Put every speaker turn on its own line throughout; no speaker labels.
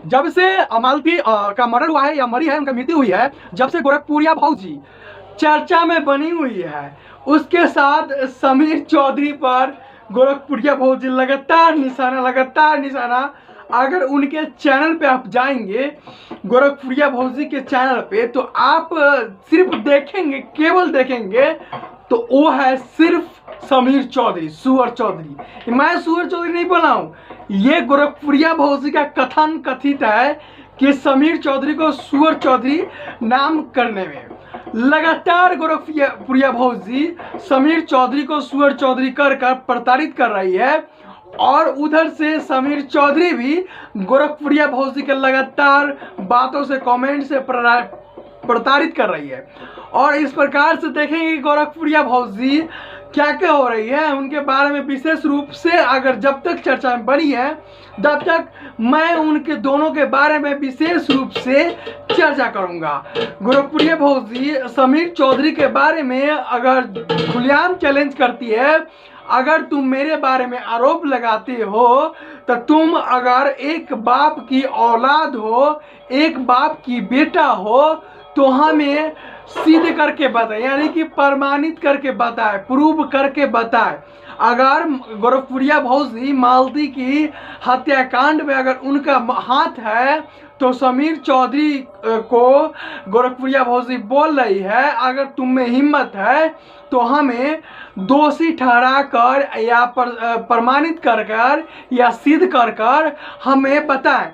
जब से मालती का मर्डर हुआ है या मरी है, उनका मृत्यु हुई है, जब से गोरखपुरिया भौजी चर्चा में बनी हुई है, उसके साथ समीर चौधरी पर गोरखपुरिया भौजी लगातार निशाना। अगर उनके चैनल पे आप जाएंगे, गोरखपुरिया भौजी के चैनल पे, तो आप सिर्फ देखेंगे, केवल देखेंगे तो वो है सिर्फ समीर चौधरी, सुअर चौधरी। मैं सुअर चौधरी नहीं बोला हूँ, ये गोरखपुरिया भौजी का कथन कथित है कि समीर चौधरी को सुअर चौधरी नाम करने में लगातार गोरखपुरिया भौजी समीर चौधरी को सुअर चौधरी कर प्रताड़ित कर रही है। और उधर से समीर चौधरी भी गोरखपुरिया भौजी के लगातार बातों से, कमेंट से प्रताड़ित कर रही है। और इस प्रकार से देखेंगे कि गोरखपुरिया भौजी क्या क्या हो रही है, उनके बारे में विशेष रूप से अगर जब तक चर्चा में बनी है, तब तक मैं उनके दोनों के बारे में विशेष रूप से चर्चा करूंगा। गोरखपुरिया भौजी समीर चौधरी के बारे में अगर खुलेआम चैलेंज करती है, अगर तुम मेरे बारे में आरोप लगाते हो, तो तुम अगर एक बाप की औलाद हो, एक बाप की बेटा हो, तो हमें सिद्ध करके बताए, यानी कि प्रमाणित करके बताए, प्रूव करके बताए। अगर गोरखपुरिया भौजी मालती की हत्याकांड में अगर उनका हाथ है, तो समीर चौधरी को गोरखपुरिया भौजी बोल रही है, अगर तुम में हिम्मत है तो हमें दोषी ठहरा कर या प्रमाणित कर या सिद्ध कर हमें बताएं,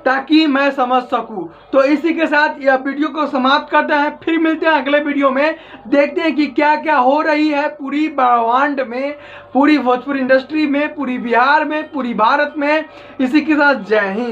ताकि मैं समझ सकूं। तो इसी के साथ यह वीडियो को समाप्त करते हैं, फिर मिलते हैं अगले वीडियो में। देखते हैं कि क्या क्या हो रही है पूरी ब्रह्मांड में, पूरी भोजपुरी इंडस्ट्री में, पूरी बिहार में, पूरी भारत में। इसी के साथ जय हिंद।